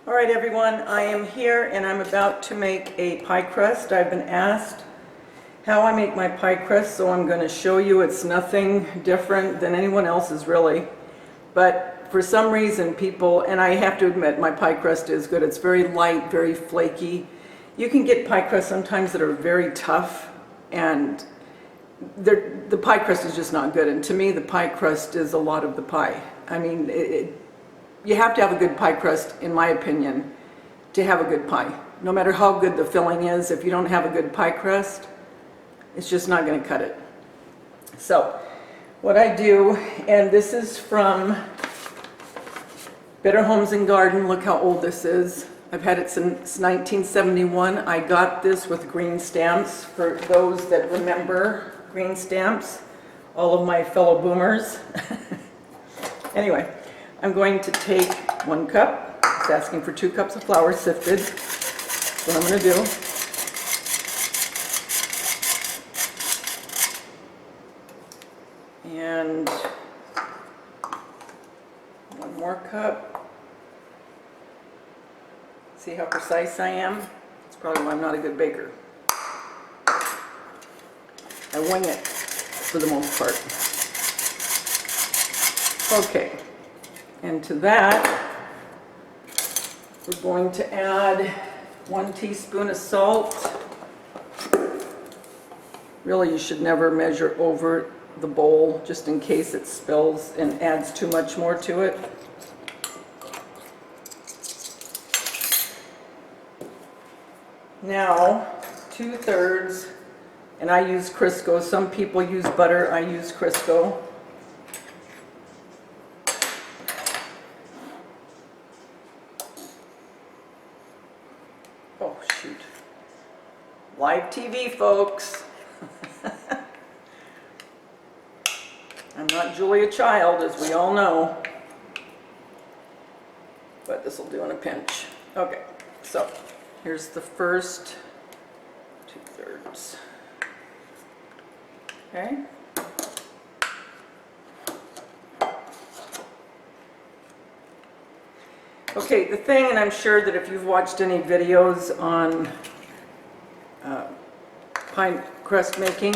All right, everyone, I am here and I'm about to make a pie crust. I've been asked how I make my pie crust, so I'm going to show you. It's nothing different than anyone else's, really. But for some reason, people, and I have to admit, my pie crust is good. It's very light, very flaky. You can get pie crusts sometimes that are very tough, and the pie crust is just not good. And to me, the pie crust is a lot of the pie. I mean, you have to have a good pie crust, in my opinion, to have a good pie. No matter how good the filling is, if you don't have a good pie crust, it's just not going to cut it. So what I do, and this is from Better Homes and Garden. Look how old this is. I've had it since 1971. I got this with green stamps, for those that remember green stamps, all of my fellow boomers. Anyway, I'm going to take 1 cup. It's asking for 2 cups of flour sifted. That's what I'm going to do. And 1 more cup. See how precise I am? That's probably why I'm not a good baker. I wing it for the most part. Okay. And to that, we're going to add 1 teaspoon of salt. Really, you should never measure over the bowl, just in case it spills and adds too much more to it. Now, 2/3, and I use Crisco. Some people use butter, I use Crisco. Oh, shoot. Live TV, folks. I'm not Julia Child, as we all know. But this will do in a pinch. Okay, so here's the first 2/3. Okay. Okay, the thing, and I'm sure that if you've watched any videos on pie crust making,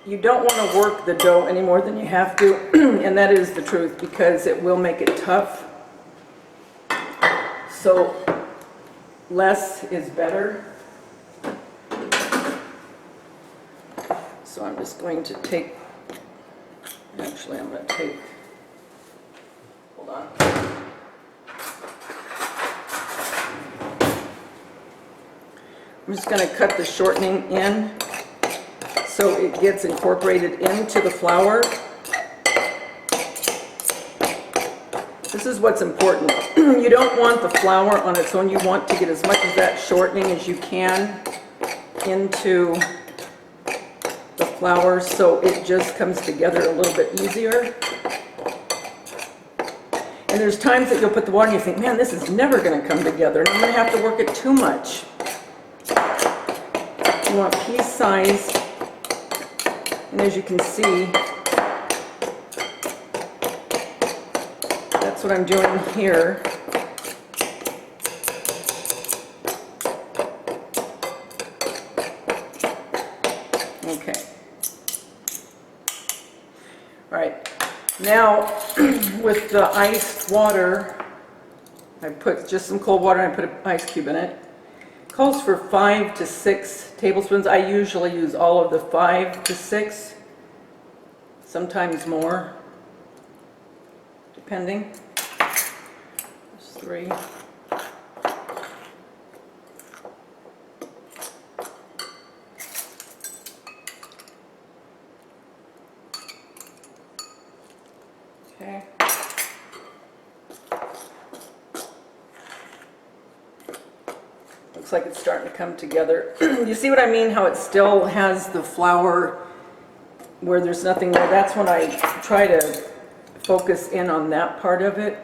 you don't want to work the dough any more than you have to, and that is the truth, because it will make it tough. So less is better. So I'm just going to take, actually I'm going to take, hold on. I'm just going to cut the shortening in so it gets incorporated into the flour. This is what's important. You don't want the flour on its own. You want to get as much of that shortening as you can into the flour so it just comes together a little bit easier. And there's times that you'll put the water and you think, man, this is never going to come together, and I'm going to have to work it too much. You want piece size, and as you can see, that's what I'm doing here. Okay. All right. Now, with the iced water, I put just some cold water and I put an ice cube in it. It calls for 5 to 6 tablespoons. I usually use all of the 5 to 6, sometimes more, depending. There's 3. Okay. Looks like it's starting to come together. You see what I mean? How it still has the flour where there's nothing there. That's when I try to focus in on that part of it.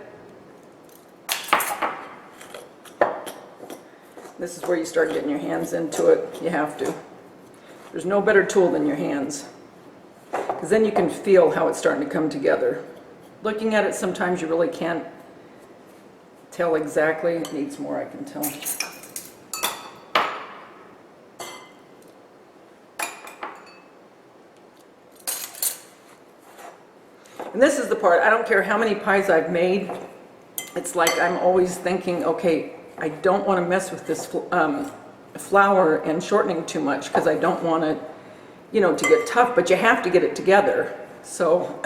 This is where you start getting your hands into it. You have to. There's no better tool than your hands, because then you can feel how it's starting to come together. Looking at it, sometimes you really can't tell exactly. It needs more, I can tell. And this is the part, I don't care how many pies I've made, it's like I'm always thinking, okay, I don't want to mess with this flour and shortening too much because I don't want it, you know, to get tough, but you have to get it together. So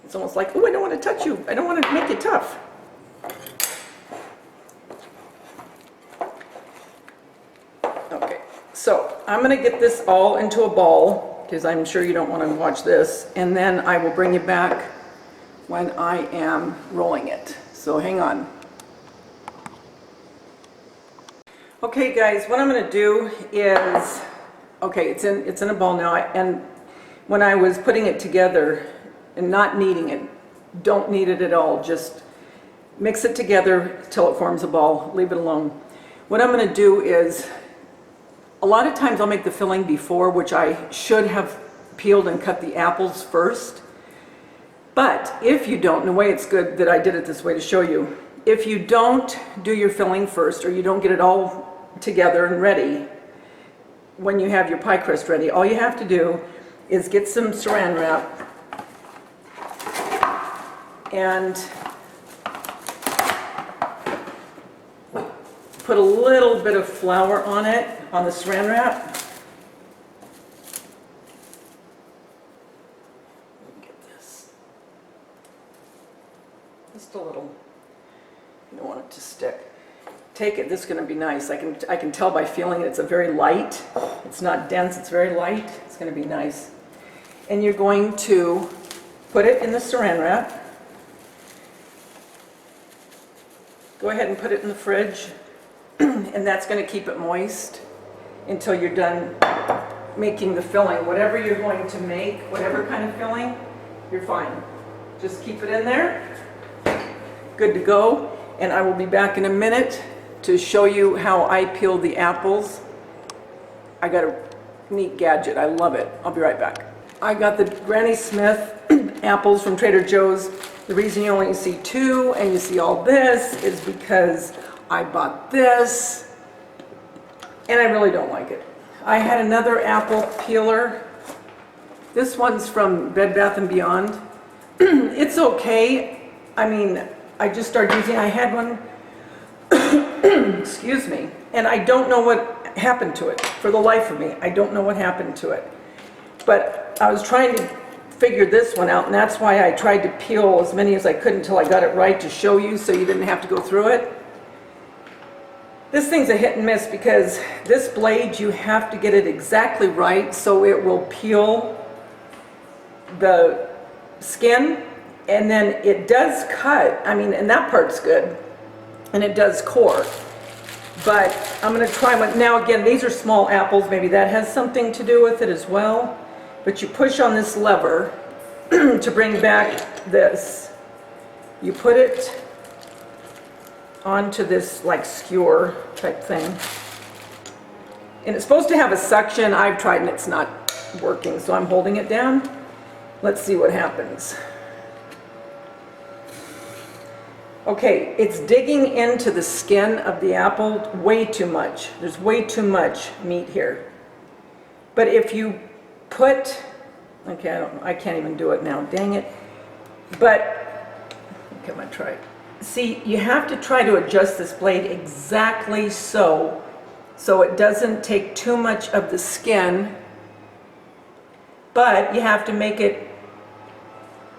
it's almost like, oh, I don't want to touch you. I don't want to make it tough. Okay, so I'm going to get this all into a ball because I'm sure you don't want to watch this, and then I will bring you back when I am rolling it. So hang on. Okay guys, what I'm going to do is, okay, it's in a ball now, and when I was putting it together and not kneading it, don't knead it at all, just mix it together till it forms a ball, leave it alone. What I'm going to do is, a lot of times I'll make the filling before, which I should have peeled and cut the apples first. But if you don't, and the way it's good that I did it this way to show you, if you don't do your filling first, or you don't get it all together and ready, when you have your pie crust ready, all you have to do is get some saran wrap and put a little bit of flour on it, on the saran wrap. Get this. Just a little. You don't want it to stick. Take it, this is going to be nice. I can tell by feeling it, it's a very light. It's not dense, it's very light. It's going to be nice. And you're going to put it in the saran wrap. Go ahead and put it in the fridge. And that's going to keep it moist until you're done making the filling. Whatever you're going to make, whatever kind of filling, you're fine. Just keep it in there. Good to go. And I will be back in a minute to show you how I peel the apples. I got a neat gadget. I love it. I'll be right back. I got the Granny Smith apples from Trader Joe's. The reason you only see 2 and you see all this is because I bought this and I really don't like it. I had another apple peeler. This one's from Bed Bath & Beyond. It's okay. I mean, I just started using, I had one, excuse me, and I don't know what happened to it. For the life of me, I don't know what happened to it. But I was trying to figure this one out, and that's why I tried to peel as many as I could until I got it right to show you so you didn't have to go through it. This thing's a hit and miss because this blade, you have to get it exactly right so it will peel the skin, and then it does cut. I mean, and that part's good, and it does core. But I'm going to try one. Now again, these are small apples. Maybe that has something to do with it as well. But you push on this lever to bring back this. You put it onto this like skewer type thing. And it's supposed to have a suction. I've tried and it's not working, so I'm holding it down. Let's see what happens. Okay, it's digging into the skin of the apple way too much. There's way too much meat here. But if you put, okay, I can't even do it now, dang it. But, okay, I'm gonna try. See, you have to try to adjust this blade exactly so it doesn't take too much of the skin, but you have to make it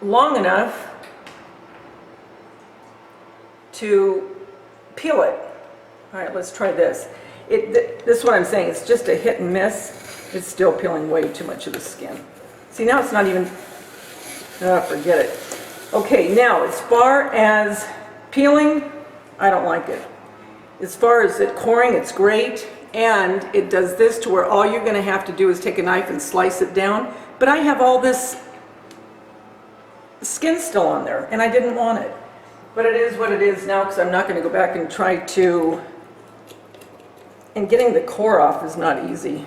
long enough to peel it. All right, let's try this. This is what I'm saying, it's just a hit and miss. It's still peeling way too much of the skin. See, now it's not even, forget it. Okay, now as far as peeling, I don't like it. As far as it coring, it's great, and it does this to where all you're gonna have to do is take a knife and slice it down, but I have all this skin still on there, and I didn't want it. But it is what it is now, because I'm not gonna go back and try to, and getting the core off is not easy.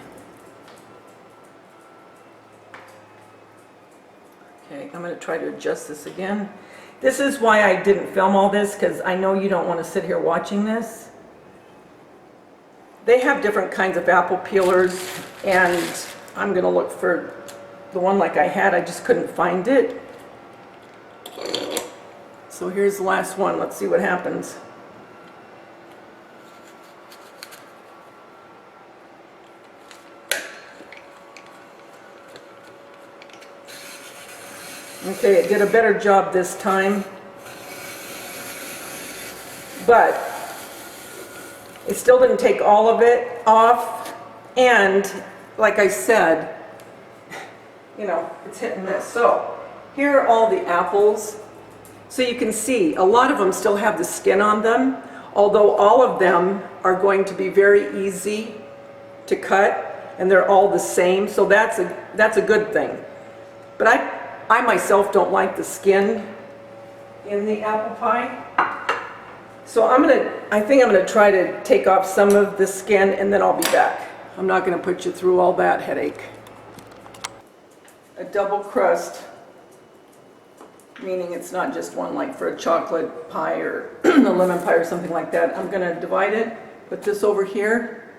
Okay, I'm going to try to adjust this again. This is why I didn't film all this, because I know you don't want to sit here watching this. They have different kinds of apple peelers, and I'm going to look for the one like I had. I just couldn't find it. So here's the last one. Let's see what happens. Okay, it did a better job this time, but it still didn't take all of it off, and like I said, you know, it's hit and miss. So here are all the apples. So you can see a lot of them still have the skin on them, although all of them are going to be very easy to cut, and they're all the same, so that's a good thing. But I myself don't like the skin in the apple pie. So I think I'm gonna try to take off some of the skin and then I'll be back. I'm not gonna put you through all that headache. A double crust, meaning it's not just one like for a chocolate pie or a lemon pie or something like that. I'm gonna divide it, put this over here,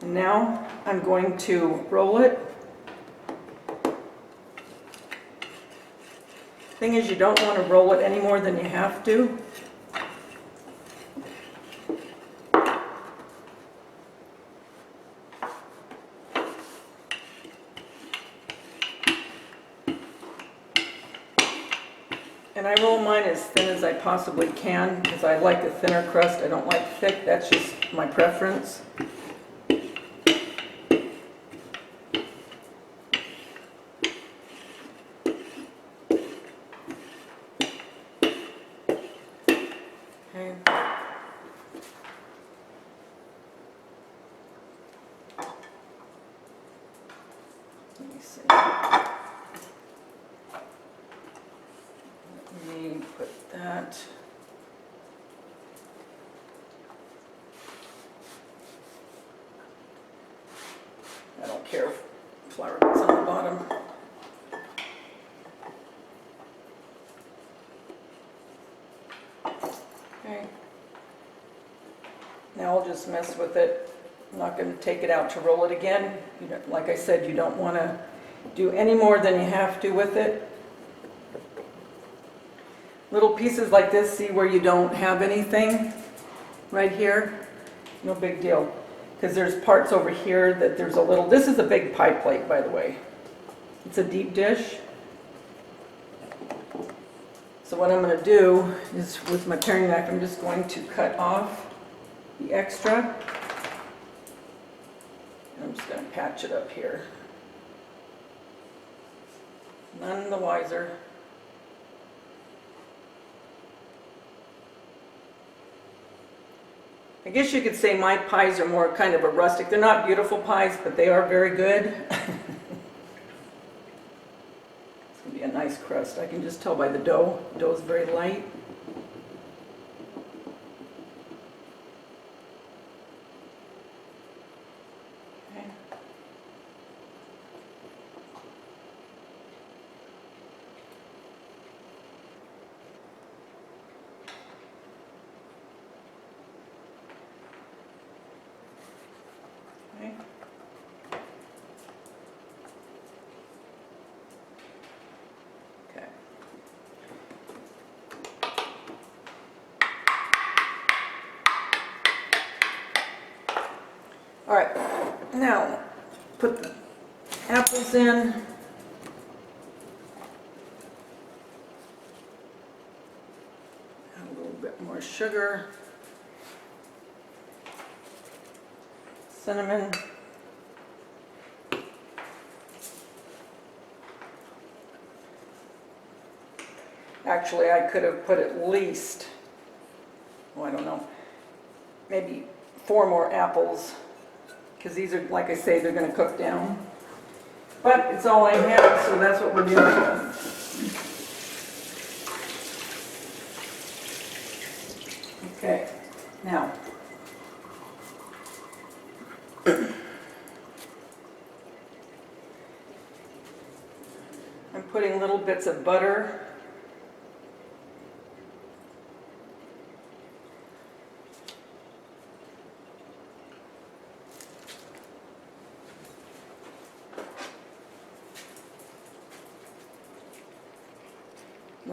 and now I'm going to roll it. Thing is, you don't want to roll it any more than you have to. And I roll mine as thin as I possibly can because I like a thinner crust. I don't like thick. That's just my preference. Let me see. Let me put that. I don't care if flour gets on the bottom. Okay. Now I'll just mess with it. I'm not going to take it out to roll it again. You know, like I said, you don't want to do any more than you have to with it. Little pieces like this, see where you don't have anything right here? No big deal. Because there's parts over here that there's a little, this is a big pie plate, by the way. It's a deep dish. So what I'm going to do is with my paring knife, I'm just going to cut off the extra. I'm just going to patch it up here. None the wiser. I guess you could say my pies are more kind of a rustic. They're not beautiful pies, but they are very good. It's going to be a nice crust. I can just tell by the dough. The dough is very light. Okay. Okay. Okay. All right, now put the apples in. Add a little bit more sugar. Cinnamon. Actually, I could have put at least, oh, I don't know, maybe 4 more apples, because these are, like I say, they're going to cook down. But it's all I have, so that's what we're dealing with. Okay, now. I'm putting little bits of butter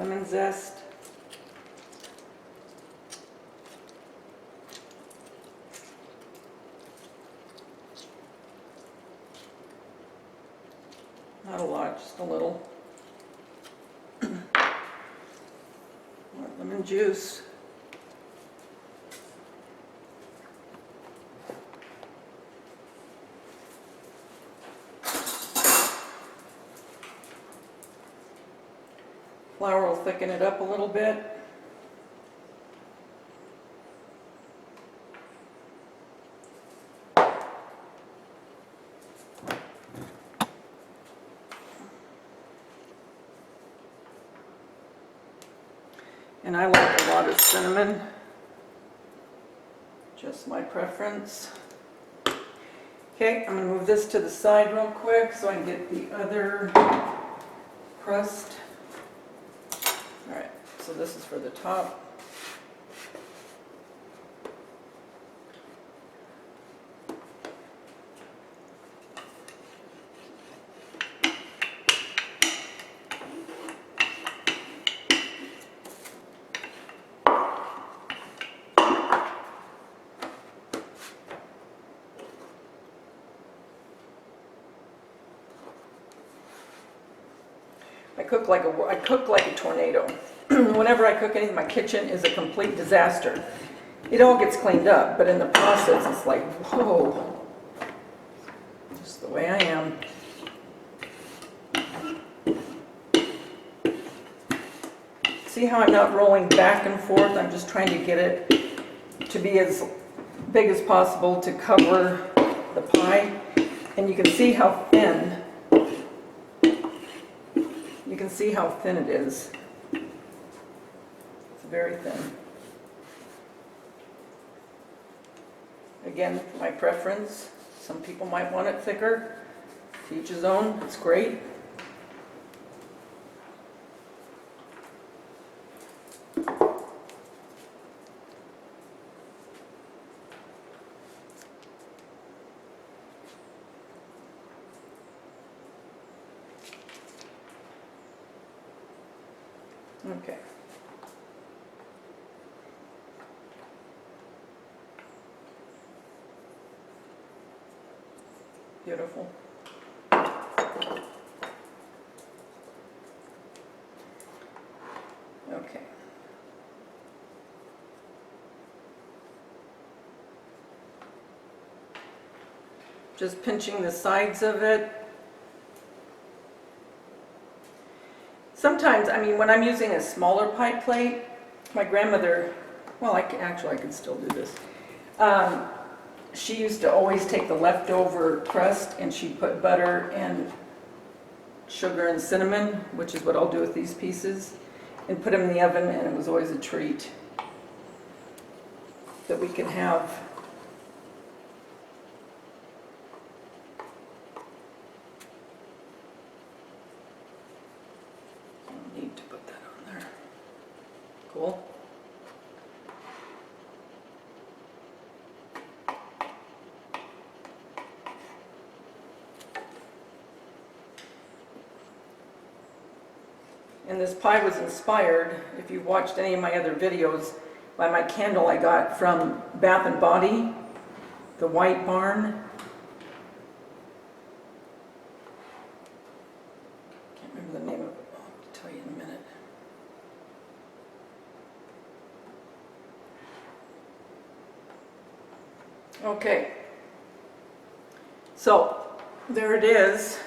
lemon zest. Not a lot, just a little. More lemon juice. Flour will thicken it up a little bit. And I like a lot of cinnamon, just my preference. Okay, I'm going to move this to the side real quick so I can get the other crust. All right, so this is for the top. I cook like a tornado. Whenever I cook anything, my kitchen is a complete disaster. It all gets cleaned up, but in the process, it's like, whoa, just the way I am. See how I'm not rolling back and forth? I'm just trying to get it to be as big as possible to cover the pie. And you can see how thin. You can see how thin it is. It's very thin. Again, my preference. Some people might want it thicker. To each his own. It's great. Okay. Beautiful. Okay. Just pinching the sides of it. Sometimes, I mean, when I'm using a smaller pie plate, my grandmother, well, I could still do this. She used to always take the leftover crust and she'd put butter and sugar and cinnamon, which is what I'll do with these pieces, and put them in the oven, and it was always a treat that we could have. Need to put that on there. Cool. And this pie was inspired, if you've watched any of my other videos, by my candle I got from Bath and Body, the White Barn. Can't remember the name of it. I'll tell you in a minute. Okay. So, there it is.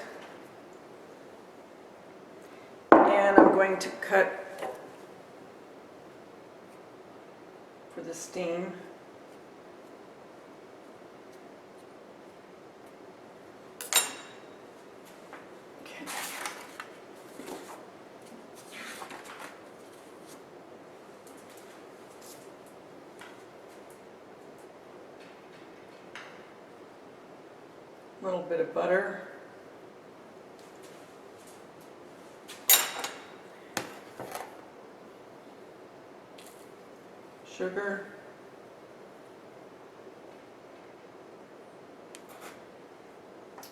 And I'm going to cut for the steam. Okay. A little bit of butter. Sugar.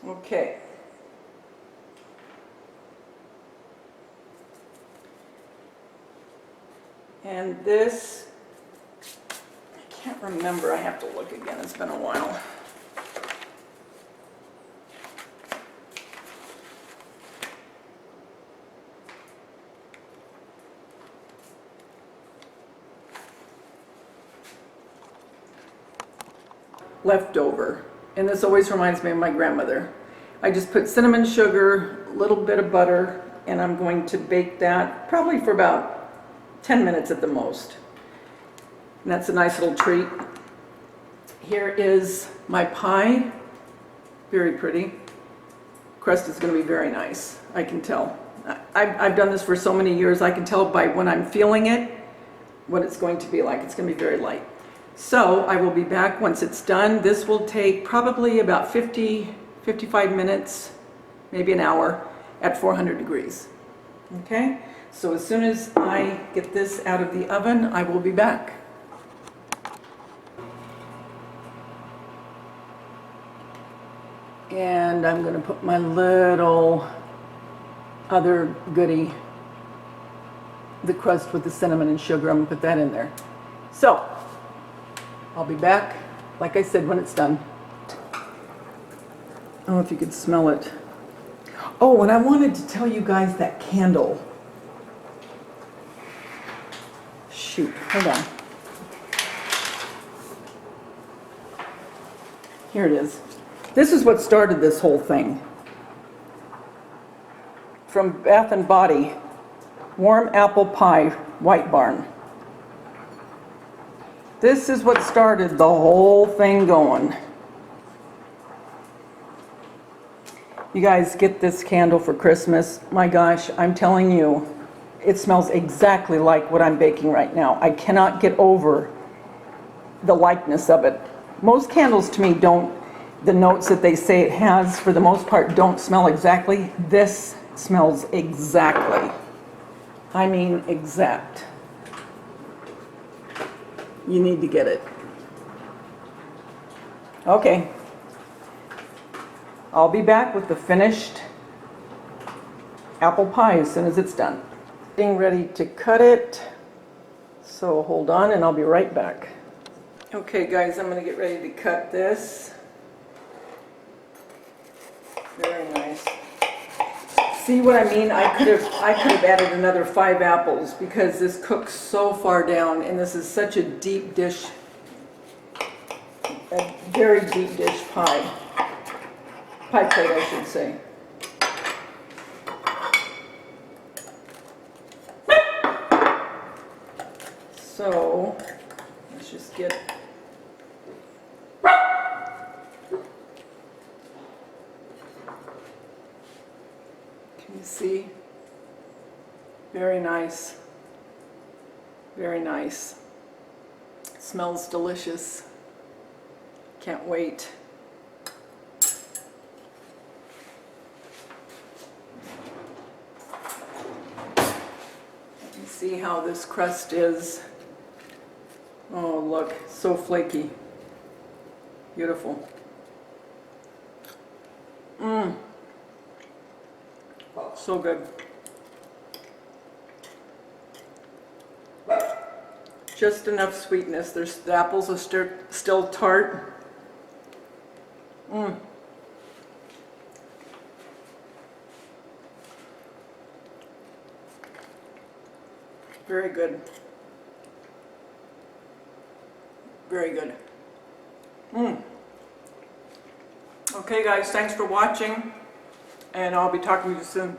Okay. And this, I can't remember, I have to look again, it's been a while. Leftover, and this always reminds me of my grandmother. I just put cinnamon sugar, a little bit of butter, and I'm going to bake that probably for about 10 minutes at the most. And that's a nice little treat. Here is my pie, very pretty. Crust is going to be very nice, I can tell. I've done this for so many years, I can tell by when I'm feeling it what it's going to be like. It's going to be very light. So I will be back once it's done. This will take probably about 55 minutes, maybe an hour at 400 degrees. Okay, so as soon as I get this out of the oven, I will be back. And I'm going to put my little other goodie, the crust with the cinnamon and sugar. I'm going to put that in there. So I'll be back, like I said, when it's done. I don't know if you could smell it. Oh, and I wanted to tell you guys that candle. Shoot, hold on. Here it is. This is what started this whole thing. From Bath and Body, Warm Apple Pie, White Barn. This is what started the whole thing going. You guys get this candle for Christmas. My gosh, I'm telling you, it smells exactly like what I'm baking right now. I cannot get over the likeness of it. Most candles to me don't, the notes that they say it has, for the most part, don't smell exactly. This smells exactly. I mean exact. You need to get it. Okay. I'll be back with the finished apple pie as soon as it's done. Getting ready to cut it. So hold on and I'll be right back. Okay guys, I'm going to get ready to cut this. Very nice. See what I mean? I could have added another 5 apples because this cooks so far down, and this is such a deep dish, a very deep dish pie plate, I should say. So let's just get Can you see? Very nice. Very nice. Smells delicious. Can't wait. You see how this crust is. Oh, look, so flaky. Beautiful. Mmm. So good. Just enough sweetness. The apples are still tart. Mmm. Very good. Very good. Mmm. Okay guys, thanks for watching, and I'll be talking to you soon.